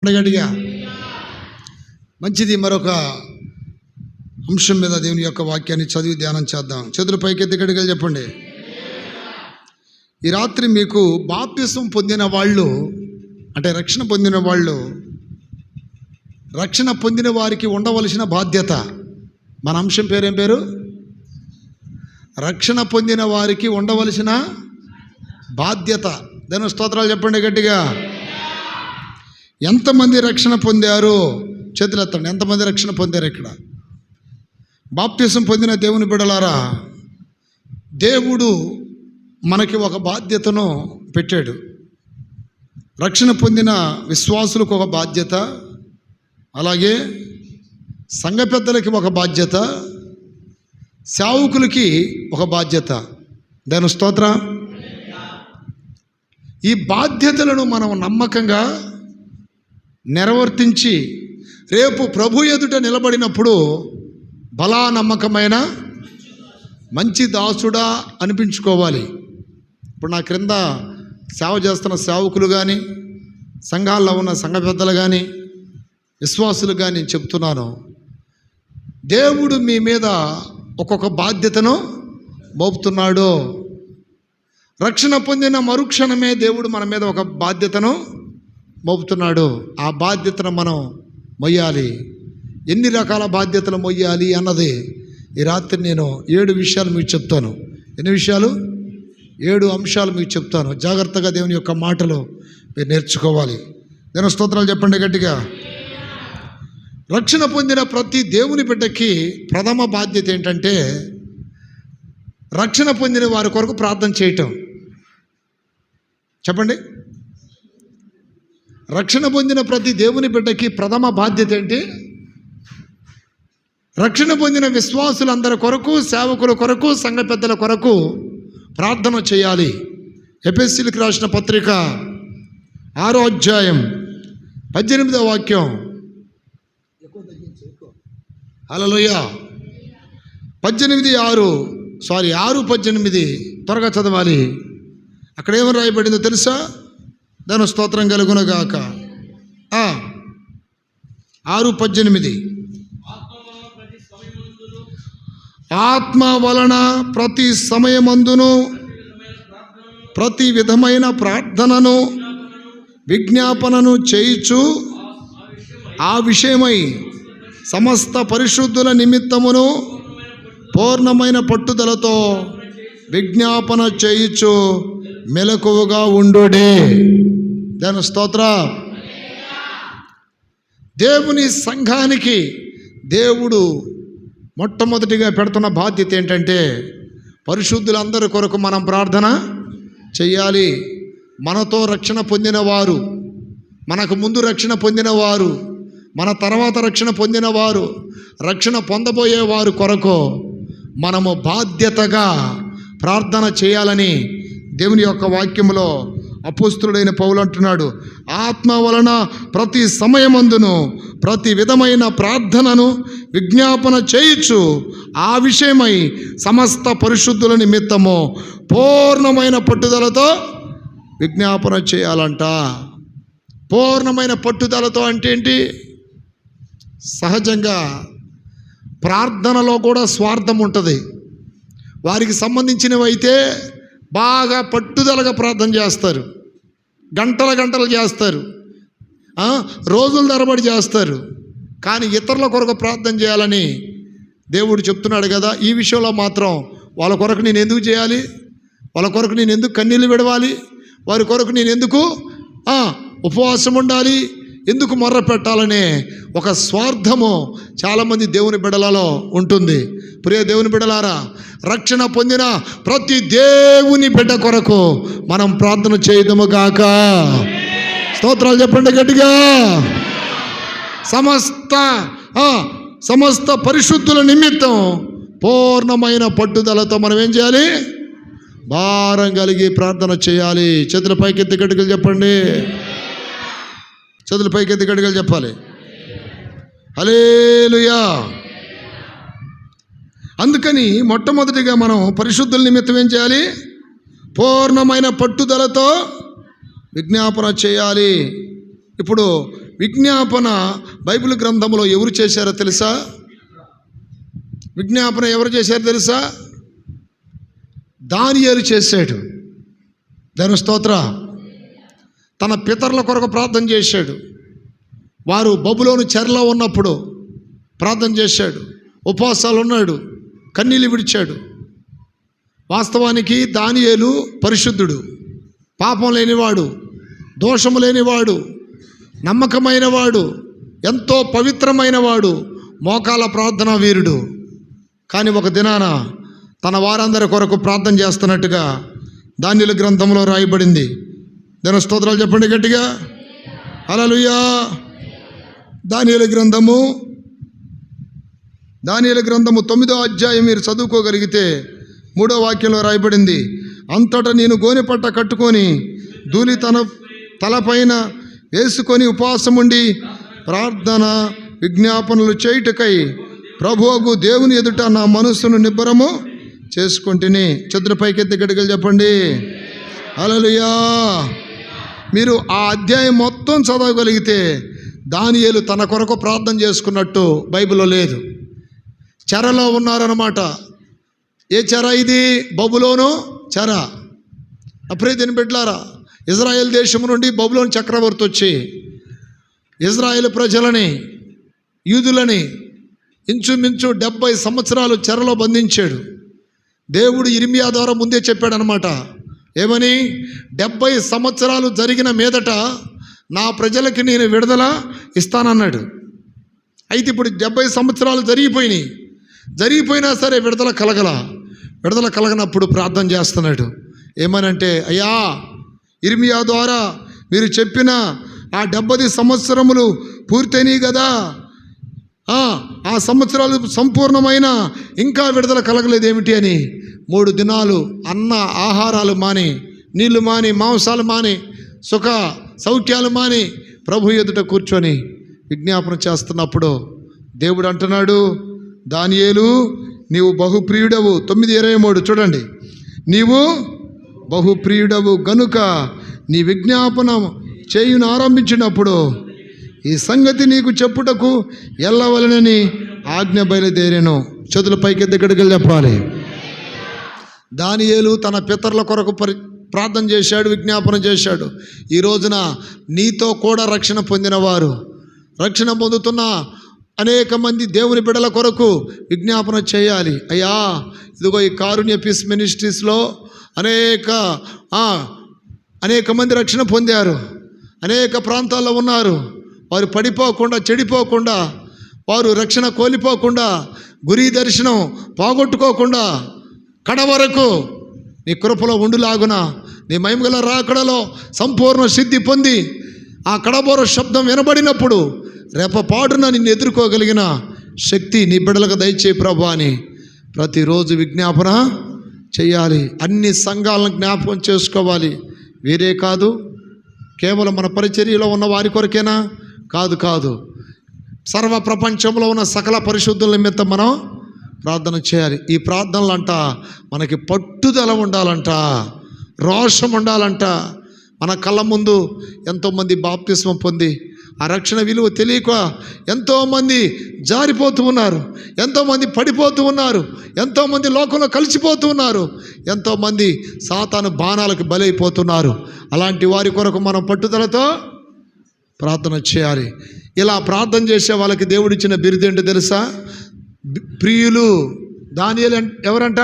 గట్టిగా మంచిది. మరొక అంశం మీద దేవుని యొక్క వాక్యాన్ని చదివి ధ్యానం చేద్దాం. చేతుల పైకెత్తి గట్టిగా చెప్పండి. ఈ రాత్రి మీకు బాప్తిసం పొందిన వాళ్ళు, అంటే రక్షణ పొందిన వాళ్ళు, రక్షణ పొందిన వారికి ఉండవలసిన బాధ్యత. మన అంశం పేరేం పేరు? రక్షణ పొందిన వారికి ఉండవలసిన బాధ్యత. దేవుని స్తోత్రాలు చెప్పండి గట్టిగా. ఎంతమంది రక్షణ పొందారు? చేతులు ఎత్తండి. ఎంతమంది రక్షణ పొందారు? ఇక్కడ బాప్తిసం పొందిన దేవుని బిడ్డలారా, దేవుడు మనకి ఒక బాధ్యతను పెట్టాడు. రక్షణ పొందిన విశ్వాసులకు ఒక బాధ్యత, అలాగే సంఘ పెద్దలకి ఒక బాధ్యత, సేవకులకి ఒక బాధ్యత. దేవుని స్తోత్రం. ఈ బాధ్యతలను మనం నమ్మకంగా నెరవేర్తించి రేపు ప్రభు ఎదుట నిలబడినప్పుడు బలా నమ్మకమైన మంచి దాసుడా అనిపించుకోవాలి. ఇప్పుడు నా క్రింద సేవ చేస్తున్న సేవకులు కానీ, సంఘాల్లో ఉన్న సంఘ పెద్దలు కానీ, విశ్వాసులు కానీ చెప్తున్నాను, దేవుడు మీ మీద ఒక్కొక్క బాధ్యతను మోపుతున్నాడు. రక్షణ పొందిన మరుక్షణమే దేవుడు మన మీద ఒక బాధ్యతను మోపుతున్నాడు. ఆ బాధ్యతను మనం మొయ్యాలి. ఎన్ని రకాల బాధ్యతలు మొయ్యాలి అన్నది ఈ రాత్రి నేను 7 విషయాలు మీకు చెప్తాను. ఎన్ని విషయాలు? 7 అంశాలు మీకు చెప్తాను. జాగ్రత్తగా దేవుని యొక్క మాటలు మీరు నేర్చుకోవాలి. దేవుని స్తోత్రాలు చెప్పండి గట్టిగా. రక్షణ పొందిన ప్రతి దేవుని బిడ్డకి ప్రథమ బాధ్యత ఏంటంటే, రక్షణ పొందిన వారి కొరకు ప్రార్థన చేయటం. చెప్పండి. రక్షణ పొందిన ప్రతి దేవుని బిడ్డకి ప్రథమ బాధ్యత ఏంటి? రక్షణ పొందిన విశ్వాసులందరి కొరకు, సేవకుల కొరకు, సంఘ పెద్దల కొరకు ప్రార్థన చేయాలి. ఎఫెసీయులకు రాసిన పత్రిక 6వ అధ్యాయం 18వ వాక్యం. హల్లెలూయా. 6:18 త్వరగా చదవాలి. అక్కడ ఏమని రాయబడిందో తెలుసా? దాని స్తోత్రం కలుగునగాక. 6:18 ఆత్మ వలన ప్రతి సమయమందును ప్రతి విధమైన ప్రార్థనను విజ్ఞాపనను చేయుచు ఆ విషయమై సమస్త పరిశుద్ధుల నిమిత్తమును పూర్ణమైన పట్టుదలతో విజ్ఞాపన చేయుచు మెలకువగా ఉండుడే. దాని స్తోత్ర. దేవుని సంఘానికి దేవుడు మొట్టమొదటిగా పెడుతున్న బాధ్యత ఏంటంటే, పరిశుద్ధులందరి కొరకు మనం ప్రార్థన చెయ్యాలి. మనతో రక్షణ పొందిన వారు, మనకు ముందు రక్షణ పొందిన వారు, మన తర్వాత రక్షణ పొందిన వారు, రక్షణ పొందబోయే వారు కొరకు మనము బాధ్యతగా ప్రార్థన చేయాలని దేవుని యొక్క వాక్యములో అపోస్తులుడైన పౌలు అంటున్నాడు. ఆత్మ వలన ప్రతి సమయమందును ప్రతి విధమైన ప్రార్థనను విజ్ఞాపన చేయుచు ఆ విషయమై సమస్త పరిశుద్ధుల నిమిత్తము పూర్ణమైన పట్టుదలతో విజ్ఞాపన చేయాలంట. పూర్ణమైన పట్టుదలతో అంటే ఏంటి? సహజంగా ప్రార్థనలో కూడా స్వార్థం ఉంటుంది. వారికి సంబంధించినవి అయితే బాగా పట్టుదలగా ప్రార్థన చేస్తారు, గంటలు చేస్తారు, రోజుల తరబడి చేస్తారు. కానీ ఇతరుల కొరకు ప్రార్థన చేయాలని దేవుడు చెప్తున్నాడు కదా. ఈ విషయంలో మాత్రం వాళ్ళ కొరకు నేను ఎందుకు చేయాలి? వాళ్ళ కొరకు నేను ఎందుకు కన్నీళ్ళు విడవాలి? వారి కొరకు నేను ఎందుకు ఉపవాసం ఉండాలి? ఎందుకు మొర్ర పెట్టాలనే ఒక స్వార్థము చాలామంది దేవుని బిడ్డలలో ఉంటుంది. ప్రియ దేవుని బిడ్డలారా, రక్షణ పొందిన ప్రతి దేవుని బిడ్డ కొరకు మనం ప్రార్థన చేయదము గాక. స్తోత్రాలు చెప్పండి గట్టిగా. సమస్త పరిశుద్ధుల నిమిత్తం పూర్ణమైన పట్టుదలతో మనం ఏం చేయాలి? భారం కలిగి ప్రార్థన చేయాలి. చేతుల పైకెత్తి గట్టిగా చెప్పండి. చేతుల పైకెత్తి గట్టిగా చెప్పాలి. హల్లెలూయా. అందుకని మొట్టమొదటిగా మనం పరిశుద్ధుల నిమిత్తం ఏం చేయాలి? పూర్ణమైన పట్టుదలతో విజ్ఞాపన చేయాలి. ఇప్పుడు విజ్ఞాపన బైబిల్ గ్రంథంలో ఎవరు చేశారో తెలుసా? విజ్ఞాపన ఎవరు చేశారో తెలుసా? దానియేలు చేశాడు. దేవుని స్తోత్రం. తన పితరుల కొరకు ప్రార్థన చేశాడు. వారు బబులోను చెరలో ఉన్నప్పుడు ప్రార్థన చేశాడు, ఉపవాసాలు ఉన్నాడు, కన్నీళ్ళు విడిచాడు. వాస్తవానికి దానియేలు పరిశుద్ధుడు, పాపం లేనివాడు, దోషము లేనివాడు, నమ్మకమైన వాడు, ఎంతో పవిత్రమైన వాడు, మోకాల ప్రార్థనా వీరుడు. కానీ ఒక దినాన తన వారందరి కొరకు ప్రార్థన చేస్తున్నట్టుగా దానియేలు గ్రంథంలో రాయబడింది. దేవుని స్తోత్రాలు చెప్పండి గట్టిగా. హల్లెలూయా. దానియేలు గ్రంథము 9వ అధ్యాయం మీరు చదువుకోగలిగితే 3వ వాక్యంలో రాయబడింది, అంతటా నేను గోనెపట్ట కట్టుకొని ధూళి తన తలపైన వేసుకొని ఉపవాసం ఉండి ప్రార్థన విజ్ఞాపనలు చేయుటకై ప్రభువుకు దేవుని ఎదుట నా మనస్సును నిబ్బరము చేసుకుంటుని. చతుర పైకెత్తి గడిగలు చెప్పండి. హల్లెలూయా. మీరు ఆ అధ్యాయం మొత్తం చదవగలిగితే దానియేలు తన కొరకు ప్రార్థన చేసుకున్నట్టు బైబిల్లో లేదు. చెరలో ఉన్నారన్నమాట. ఏ చెర ఇది? బబులోను చెర. అప్పుడే దీని బిడ్డలారా, ఇజ్రాయెల్ దేశం నుండి బబులోను చక్రవర్తి వచ్చి ఇజ్రాయెల్ ప్రజలని, యూదులని ఇంచుమించు 70 సంవత్సరాలు చెరలో బంధించాడు. దేవుడు ఇర్మియా ద్వారా ముందే చెప్పాడనమాట. ఏమని? 70 సంవత్సరాలు జరిగిన మీదట నా ప్రజలకి నేను విడుదల ఇస్తానన్నాడు. అయితే ఇప్పుడు 70 సంవత్సరాలు జరిగిపోయినా సరే విడుదల కలగనప్పుడు ప్రార్థన చేస్తున్నాడు. ఏమనంటే, అయ్యా ఇర్మియా ద్వారా మీరు చెప్పిన ఆ 70 సంవత్సరములు పూర్తయినాయి కదా, ఆ సంవత్సరాలు సంపూర్ణమైన ఇంకా విడుదల కలగలేదేమిటి అని 3 దినాలు అన్న ఆహారాలు మాని, నీళ్లు మాని, మాంసాలు మాని, సుఖ సౌఖ్యాలు మాని ప్రభు ఎదుట కూర్చొని విజ్ఞాపన చేస్తున్నప్పుడు దేవుడు అంటున్నాడు, దానియేలు నీవు బహుప్రియుడవు. 9:23 చూడండి. నీవు బహుప్రియుడవు గనుక నీ విజ్ఞాపన చేయును ఆరంభించినప్పుడు ఈ సంగతి నీకు చెప్పుటకు ఎల్లవలనని ఆజ్ఞ బయలుదేరాను. చేతుల పైకెత్తి గడిగలు చెప్పాలి. దానియేలు తన పితరుల కొరకు ప్రార్థన చేశాడు, విజ్ఞాపన చేశాడు. ఈ రోజున నీతో కూడా రక్షణ పొందినవారు, రక్షణ పొందుతున్న అనేక మంది దేవుని బిడ్డల కొరకు విజ్ఞాపన చేయాలి. అయ్యా ఇదిగో ఈ కారుణ్య పీస్ మినిస్ట్రీస్లో అనేక మంది రక్షణ పొందారు, అనేక ప్రాంతాల్లో ఉన్నారు. వారు పడిపోకుండా, చెడిపోకుండా, వారు రక్షణ కోల్పోకుండా, గురి దర్శనం పోగొట్టుకోకుండా కడ వరకు నీ కృపలో ఉండులాగున నీ మహిమగల రాకడలో సంపూర్ణ సిద్ధి పొంది ఆ కడబోర శబ్దం వినబడినప్పుడు రేపపాటున నిన్ను ఎదుర్కోగలిగిన శక్తి నీ బిడ్డలకు దయచేయి ప్రభు అని ప్రతిరోజు విజ్ఞాపన చేయాలి. అన్ని సంఘాలను జ్ఞాపకం చేసుకోవాలి. వేరే కాదు, కేవలం మన పరిచర్యలో ఉన్న వారి కొరకేనా? కాదు. సర్వ ప్రపంచంలో ఉన్న సకల పరిశుద్ధుల నిమిత్తం మనం ప్రార్థన చేయాలి. ఈ ప్రార్థనలంట మనకి పట్టుదల ఉండాలంట, రోషం ఉండాలంట. మన కళ్ళ ముందు ఎంతోమంది బాప్తిస్మం పొంది ఆ రక్షణ విలువ తెలియక ఎంతోమంది జారిపోతూ ఉన్నారు, ఎంతోమంది పడిపోతూ ఉన్నారు, ఎంతోమంది లోకంలో కలిసిపోతూ ఉన్నారు, ఎంతోమంది సాతాను బాణాలకు బలైపోతున్నారు. అలాంటి వారి కొరకు మనం పట్టుదలతో ప్రార్థన చేయాలి. ఇలా ప్రార్థన చేసే వాళ్ళకి దేవుడిచ్చిన బిరుదేంటో తెలుసా? ప్రియులు. దానియేలు ఎవరంట?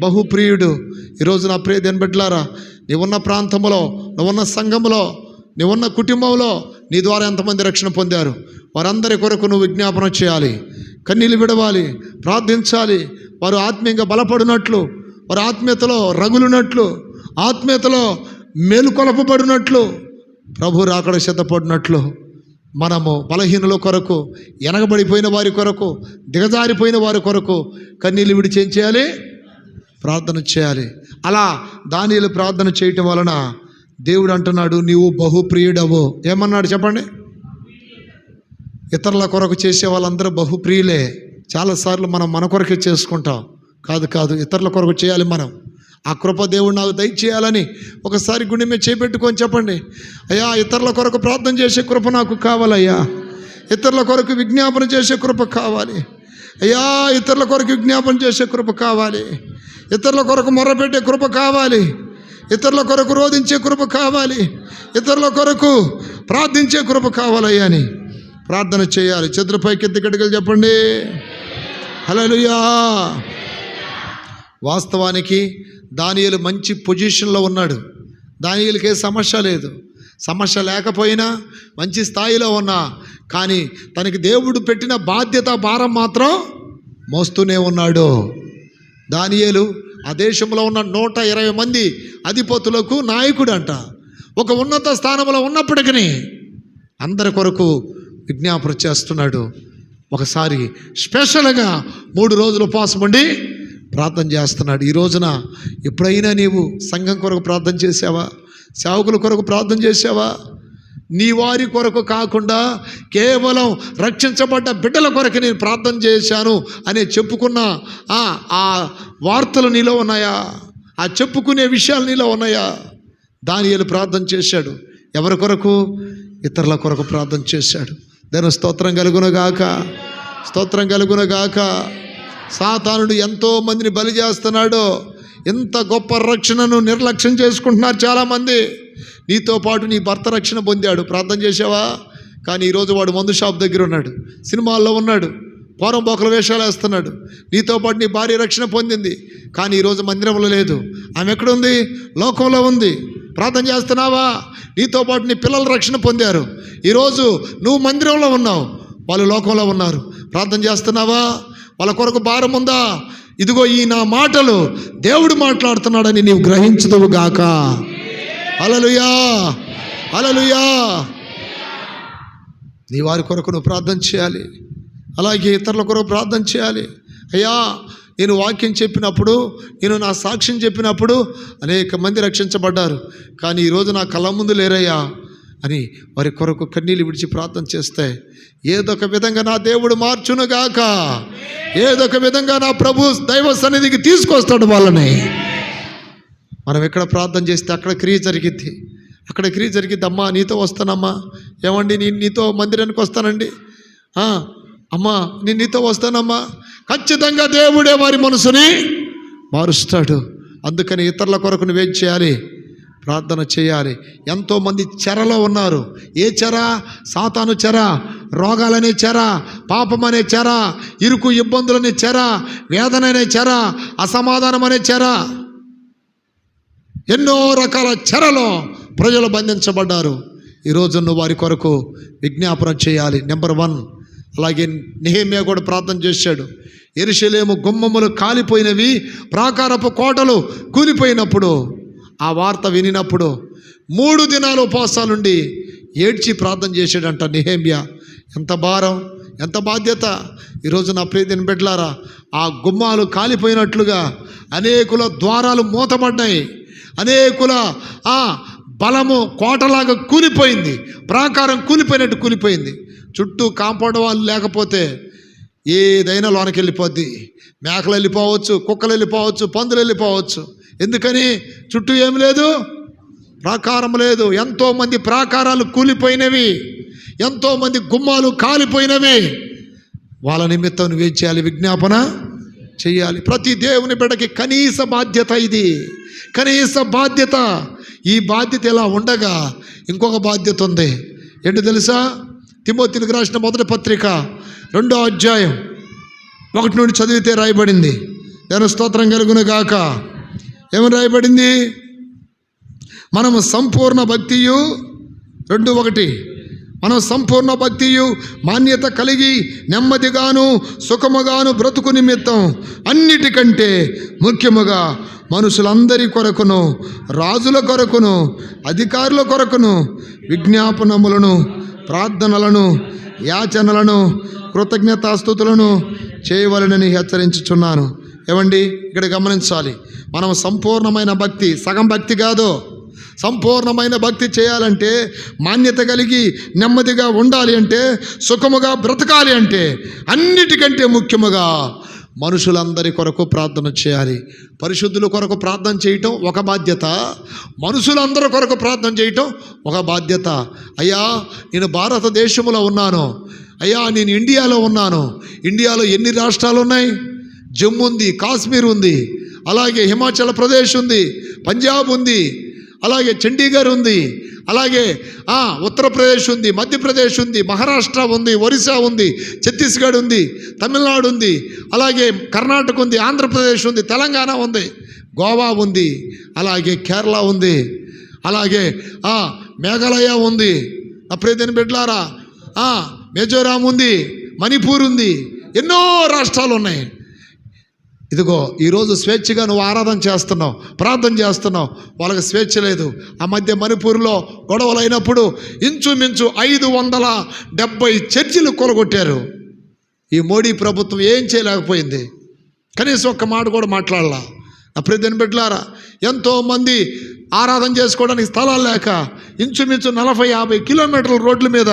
బహుప్రియుడు. ఈరోజు నా ప్రియ దేని బిడ్డలారా, నీవున్న ప్రాంతంలో, నువ్వున్న సంఘంలో, నీవున్న కుటుంబంలో నీ ద్వారా ఎంతమంది రక్షణ పొందారు? వారందరి కొరకు నువ్వు విజ్ఞాపన చేయాలి, కన్నీళ్ళు విడవాలి, ప్రార్థించాలి. వారు ఆత్మీయంగా బలపడినట్లు, వారు ఆత్మీయతలో రగులునట్లు, ఆత్మీయతలో మేలుకొలపబడినట్లు, ప్రభు రాకడ సిద్ధపడినట్లు మనము బలహీనుల కొరకు, ఎనగబడిపోయిన వారి కొరకు, దిగజారిపోయిన వారి కొరకు కన్నీళ్ళు విడిచి ఏం చేయాలి? ప్రార్థన చేయాలి. అలా దానియేలు ప్రార్థన చేయటం వలన దేవుడు అంటున్నాడు, నీవు బహుప్రియుడవు. ఏమన్నాడు చెప్పండి? ఇతరుల కొరకు చేసే వాళ్ళందరూ బహుప్రియులే. చాలాసార్లు మనం మన కొరకే చేసుకుంటాం. కాదు, ఇతరుల కొరకు చేయాలి మనం. ఆ కృప దేవుడు నాకు దయచేయాలని ఒకసారి గుండె మీద చేపెట్టుకొని చెప్పండి. అయ్యా, ఇతరుల కొరకు ప్రార్థన చేసే కృప నాకు కావాలయ్యా. ఇతరుల కొరకు విజ్ఞాపన చేసే కృప కావాలి అయ్యా. ఇతరుల కొరకు విజ్ఞాపన చేసే కృప కావాలి. ఇతరుల కొరకు మొర్రపెట్టే కృప కావాలి. ఇతరుల కొరకు రోధించే కృప కావాలి. ఇతరుల కొరకు ప్రార్థించే కృప కావాలయ్యా అని ప్రార్థన చేయాలి. చేతులపైకి ఎత్తి గట్టిగా చెప్పండి హల్లెలూయా. వాస్తవానికి దానియేలు మంచి పొజిషన్లో ఉన్నాడు. దానియేలుకే సమస్య లేదు. సమస్య లేకపోయినా మంచి స్థాయిలో ఉన్నా కానీ తనకి దేవుడు పెట్టిన బాధ్యత భారం మాత్రం మోస్తూనే ఉన్నాడు. దానియేలు ఆ దేశంలో ఉన్న 120 మంది అధిపతులకు నాయకుడు అంట. ఒక ఉన్నత స్థానంలో ఉన్నప్పటికీ అందరి కొరకు విజ్ఞాపన చేస్తున్నాడు. ఒకసారి స్పెషల్గా 3 రోజులు ఉపవాసం ఉండి ప్రార్థన చేస్తున్నాడు. ఈ రోజున ఎప్పుడైనా నీవు సంఘం కొరకు ప్రార్థన చేసావా? సేవకుల కొరకు ప్రార్థన చేసావా? నీ వారి కొరకు కాకుండా కేవలం రక్షించబడ్డ బిడ్డల కొరకు నేను ప్రార్థన చేశాను అని చెప్పుకున్న ఆ వార్తలు నీలో ఉన్నాయా? ఆ చెప్పుకునే విషయాలు నీలో ఉన్నాయా? దానియేలు ప్రార్థన చేశాడు. ఎవరి కొరకు? ఇతరుల కొరకు ప్రార్థన చేశాడు. దాని స్తోత్రం కలుగునగాక, స్తోత్రం కలుగునగాక. సాతానుడు ఎంతో మందిని బలి చేస్తున్నాడు. ఇంత గొప్ప రక్షణను నిర్లక్ష్యం చేసుకుంటున్నారు చాలామంది. నీతో పాటు నీ భర్త రక్షణ పొందాడు, ప్రార్థన చేసావా? కానీ ఈరోజు వాడు మందు షాప్ దగ్గర ఉన్నాడు, సినిమాల్లో ఉన్నాడు, పోరంబోకల వేషాలు వేస్తున్నాడు. నీతో పాటు నీ భార్య రక్షణ పొందింది, కానీ ఈరోజు మందిరంలో లేదు. ఆమె ఎక్కడుంది? లోకంలో ఉంది. ప్రార్థన చేస్తున్నావా? నీతో పాటు నీ పిల్లలు రక్షణ పొందారు, ఈరోజు నువ్వు మందిరంలో ఉన్నావు, వాళ్ళు లోకంలో ఉన్నారు. ప్రార్థన చేస్తున్నావా? వాళ్ళ కొరకు భారం ఉందా? ఇదిగో ఈ నా మాటలు దేవుడు మాట్లాడుతున్నాడని నీవు గ్రహించదువు గాక. హల్లెలూయా, హల్లెలూయా. నీ వారి కొరకు నువ్వు ప్రార్థన చేయాలి, అలాగే ఇతరుల కొరకు ప్రార్థన చేయాలి. అయ్యా, నేను వాక్యం చెప్పినప్పుడు, నేను నా సాక్ష్యం చెప్పినప్పుడు అనేక మంది రక్షించబడ్డారు, కానీ ఈరోజు నా కళ్ళ ముందు లేరయ్యా అని వారి కొరకు కన్నీళ్ళు విడిచి ప్రార్థన చేస్తే ఏదొక విధంగా నా దేవుడు మార్చునుగాక, ఏదొక విధంగా నా ప్రభు దైవ సన్నిధికి తీసుకొస్తాడు వాళ్ళని. మనం ఎక్కడ ప్రార్థన చేస్తే అక్కడ క్రియ జరిగిద్ది, అక్కడ క్రియ జరిగిద్ది. అమ్మా నీతో వస్తానమ్మా, ఏమండి నేను నీతో మందిరానికి వస్తానండి, అమ్మా నేను నీతో వస్తానమ్మా. ఖచ్చితంగా దేవుడే వారి మనసుని మారుస్తాడు. అందుకని ఇతరుల కొరకు నువ్వేం చేయాలి? ప్రార్థన చేయాలి. ఎంతోమంది చెరలో ఉన్నారు. ఏ చెర? సాతాను చెర, రోగాలనే చెర, పాపం అనే చెర, ఇరుకు ఇబ్బందులనే చెర, వేదన అనే చెర, అసమాధానం అనే చెర, ఎన్నో రకాల చెరలో ప్రజలు బంధించబడ్డారు. ఈరోజు నువ్వు వారి కొరకు విజ్ఞాపన చేయాలి. నెంబర్ 1. అలాగే నెహెమ్యా కూడా ప్రార్థన చేశాడు. యెరూషలేము గుమ్మములు కాలిపోయినవి, ప్రాకారపు కోటలు కూలిపోయినప్పుడు ఆ వార్త వినినప్పుడు 3 దినాలు ఉపవాసాలుండి ఏడ్చి ప్రార్థన చేశాడంట నెహెమ్యా. ఎంత భారం, ఎంత బాధ్యత. ఈరోజు నా ప్రియమైన బిడ్డలారా, ఆ గుమ్మాలు కాలిపోయినట్లుగా అనేకుల ద్వారాలు మూతపడ్డాయి, అనేకుల బలము కోటలాగా కూలిపోయింది, ప్రాకారం కూలిపోయినట్టు కూలిపోయింది. చుట్టూ కాంపౌండ్ వాళ్ళు లేకపోతే ఏదైనా లోనకి వెళ్ళిపోద్ది. మేకలు వెళ్ళిపోవచ్చు, కుక్కలు వెళ్ళిపోవచ్చు, పందులు వెళ్ళిపోవచ్చు. ఎందుకని? చుట్టూ ఏమి లేదు, ప్రాకారం లేదు. ఎంతోమంది ప్రాకారాలు కూలిపోయినవి, ఎంతోమంది గుమ్మాలు కాలిపోయినవి. వాళ్ళ నిమిత్తం నువ్వేం చేయాలి? విజ్ఞాపన చేయాలి. ప్రతి దేవుని బిడ్డకి కనీస బాధ్యత ఇది, కనీస బాధ్యత. ఈ బాధ్యత ఎలా ఉండగా ఇంకొక బాధ్యత ఉంది. ఏంటి తెలుసా? తిమోతికి రాసిన మొదటి పత్రిక 2వ అధ్యాయం 1 నుండి చదివితే రాయబడింది. నేను స్తోత్రం కలుగును గాక. ఏమని రాయబడింది? మనము సంపూర్ణ భక్తియు 2:1 మనం సంపూర్ణ భక్తియు మాన్యత కలిగి నెమ్మదిగాను సుఖముగాను బ్రతుకు నిమిత్తం అన్నిటికంటే ముఖ్యముగా మనుషులందరి కొరకును, రాజుల కొరకును, అధికారుల కొరకును విజ్ఞాపనములను, ప్రార్థనలను, యాచనలను, కృతజ్ఞతాస్తుతులను చేయవలెనని హెచ్చరించుచున్నాను. ఏమండి, ఇక్కడ గమనించాలి. మనం సంపూర్ణమైన భక్తి, సగం భక్తి కాదు, సంపూర్ణమైన భక్తి చేయాలంటే, మాన్యత కలిగి నెమ్మదిగా ఉండాలి అంటే, సుఖముగా బ్రతకాలి అంటే, అన్నిటికంటే ముఖ్యముగా మనుషులందరి కొరకు ప్రార్థన చేయాలి. పరిశుద్ధుల కొరకు ప్రార్థన చేయటం ఒక బాధ్యత, మనుషులందరి కొరకు ప్రార్థన చేయటం ఒక బాధ్యత. అయ్యా నేను భారతదేశంలో ఉన్నాను, అయ్యా నేను ఇండియాలో ఉన్నాను. ఇండియాలో ఎన్ని రాష్ట్రాలు ఉన్నాయి? జమ్మూ ఉంది, కాశ్మీర్ ఉంది, అలాగే హిమాచల్ ప్రదేశ్ ఉంది, పంజాబ్ ఉంది, అలాగే చండీగఢ్ ఉంది, అలాగే ఉత్తరప్రదేశ్ ఉంది, మధ్యప్రదేశ్ ఉంది, మహారాష్ట్ర ఉంది, ఒరిస్సా ఉంది, ఛత్తీస్గఢ్ ఉంది, తమిళనాడు ఉంది, అలాగే కర్ణాటక ఉంది, ఆంధ్రప్రదేశ్ ఉంది, తెలంగాణ ఉంది, గోవా ఉంది, అలాగే కేరళ ఉంది, అలాగే మేఘాలయ ఉంది, నా ప్రియమైన బిడ్డలారా, మిజోరాం ఉంది, మణిపూర్ ఉంది, ఎన్నో రాష్ట్రాలు ఉన్నాయి. ఇదిగో ఈరోజు స్వేచ్ఛగా నువ్వు ఆరాధన చేస్తున్నావు, ప్రార్థన చేస్తున్నావు, వాళ్ళకి స్వేచ్ఛ లేదు. ఆ మధ్య మణిపూర్లో గొడవలు అయినప్పుడు ఇంచుమించు 570 చర్చిలు కూలగొట్టారు. ఈ మోడీ ప్రభుత్వం ఏం చేయలేకపోయింది, కనీసం ఒక్క మాట కూడా మాట్లాడాల. నా ప్రియమైన బిడ్డలారా, ఎంతోమంది ఆరాధన చేసుకోవడానికి స్థలాలు లేక ఇంచుమించు 40-50 కిలోమీటర్ల రోడ్ల మీద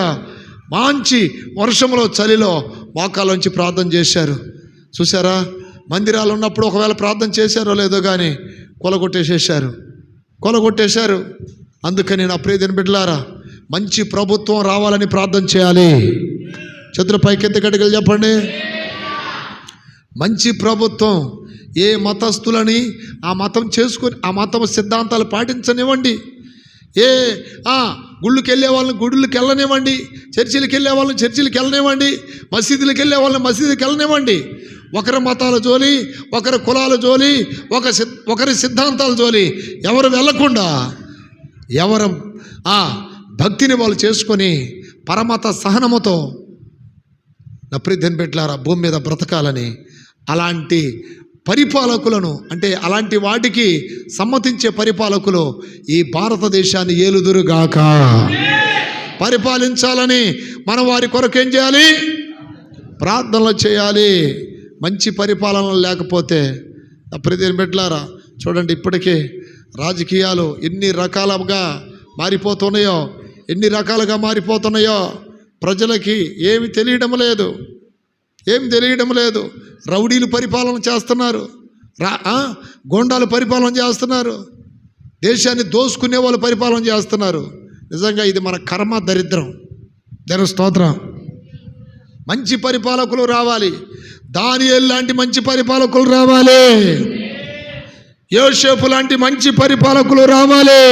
మంచి వర్షంలో చలిలో మోకాళ్ళలోంచి ప్రార్థన చేశారు. చూసారా? మందిరాలు ఉన్నప్పుడు ఒకవేళ ప్రార్థన చేశారో లేదో కానీ కొలగొట్టేశారు. అందుకని నా ప్రియమైన బిడ్డలారా, మంచి ప్రభుత్వం రావాలని ప్రార్థన చేయాలి. చేతుల పైకి ఎత్తి చెప్పండి. మంచి ప్రభుత్వం. ఏ మతస్థులని ఆ మతం చేసుకొని ఆ మతం సిద్ధాంతాలు పాటించనివ్వండి. ఏ గుళ్ళకి వెళ్ళే వాళ్ళని గుళ్ళకి వెళ్ళనివ్వండి, చర్చిలకు వెళ్ళే వాళ్ళని చర్చిలకు వెళ్ళనివ్వండి, మసీదులకు వెళ్ళే వాళ్ళని మసీదుకి వెళ్ళనివ్వండి. ఒకరి మతాల జోలి, ఒకరి కులాల జోలి, ఒకరి సిద్ధాంతాల జోలి ఎవరు వెళ్ళకుండా ఎవరు భక్తిని వాళ్ళు చేసుకొని పరమత సహనముతో నా ప్రియమైన బిడ్డలారా భూమి మీద బ్రతకాలని అలాంటి పరిపాలకులను, అంటే అలాంటి వాటికి సమ్మతించే పరిపాలకులు ఈ భారతదేశాన్ని ఏలుదురుగాక. పరిపాలించాలని మనం వారి కొరకు ఏం చేయాలి? ప్రార్థనలు చేయాలి. మంచి పరిపాలన లేకపోతే నా ప్రియమైన బిడ్డలారా చూడండి, ఇప్పటికే రాజకీయాలు ఎన్ని రకాలుగా మారిపోతున్నాయో ప్రజలకి ఏమి తెలియడం లేదు. రౌడీలు పరిపాలన చేస్తున్నారు, గోండాలు పరిపాలన చేస్తున్నారు, దేశాన్ని దోసుకునే వాళ్ళు పరిపాలన చేస్తున్నారు. నిజంగా ఇది మన కర్మ, దరిద్రం. దేవుని స్తోత్రం. మంచి పరిపాలకులు రావాలి. దానియేలు లాంటి మంచి పరిపాలకులు రావాలి. యోసేపు లాంటి మంచి పరిపాలకులు రావాలి.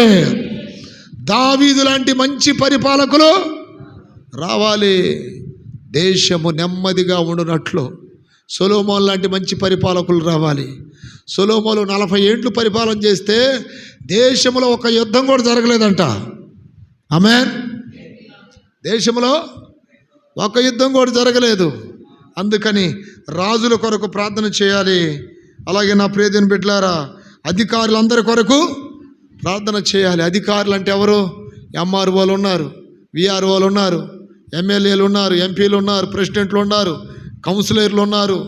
దావీదు లాంటి మంచి పరిపాలకులు రావాలి. దేశము నెమ్మదిగా ఉండునట్లు సొలొమోను లాంటి మంచి పరిపాలకులు రావాలి. సొలొమోను 40 ఏండ్లు పరిపాలన చేస్తే దేశంలో ఒక యుద్ధం కూడా జరగలేదంట. ఆమేన్. దేశంలో ఒక యుద్ధం కూడా జరగలేదు. అందుకని రాజుల కొరకు ప్రార్థన చేయాలి. అలాగే నా ప్రియమైన బిడ్డలారా అధికారులందరి కొరకు ప్రార్థన చేయాలి. అధికారులు అంటే ఎవరు? ఎంఆర్ఓలు ఉన్నారు, విఆర్ఓలు ఉన్నారు, ఎమ్మెల్యేలు ఉన్నారు, ఎంపీలు ఉన్నారు, ప్రెసిడెంట్లు ఉన్నారు, కౌన్సిలర్లు ఉన్నారు,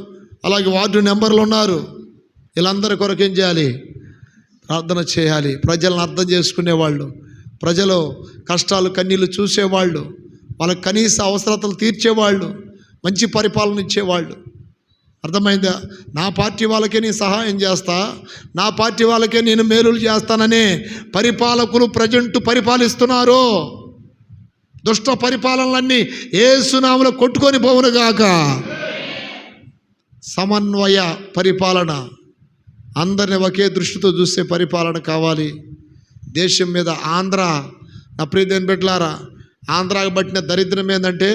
అలాగే వార్డు మెంబర్లు ఉన్నారు. వీళ్ళందరి కొరకు ఏం చేయాలి? ప్రార్థన చేయాలి. ప్రజలను అర్థం చేసుకునేవాళ్ళు, ప్రజలు కష్టాలు కన్నీళ్ళు చూసేవాళ్ళు, వాళ్ళకి కనీస అవసరతలు తీర్చేవాళ్ళు, మంచి పరిపాలన ఇచ్చేవాళ్ళు. అర్థమైందా? నా పార్టీ వాళ్ళకే నేను సహాయం చేస్తా, నా పార్టీ వాళ్ళకే నేను మేలులు చేస్తాననే పరిపాలకులు ప్రజెంట్ పరిపాలిస్తున్నారు. దుష్ట పరిపాలనలన్నీ యేసు నామములో కొట్టుకొని పోవునుగాక. సమన్వయ పరిపాలన, అందరిని ఒకే దృష్టితో చూసే పరిపాలన కావాలి. దేశం మీద నా ప్రియమైన బిడ్డలారా ఆంధ్రాకు పట్టిన దరిద్రం ఏంటంటే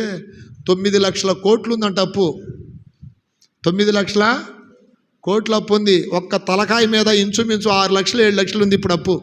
9 లక్షల కోట్లు ఉందంట అప్పు. 9 లక్షల కోట్ల అప్పు ఉంది. ఒక్క తలకాయ మీద ఇంచుమించు 6 లక్షలు 7 లక్షలు ఉంది ఇప్పుడు అప్పు.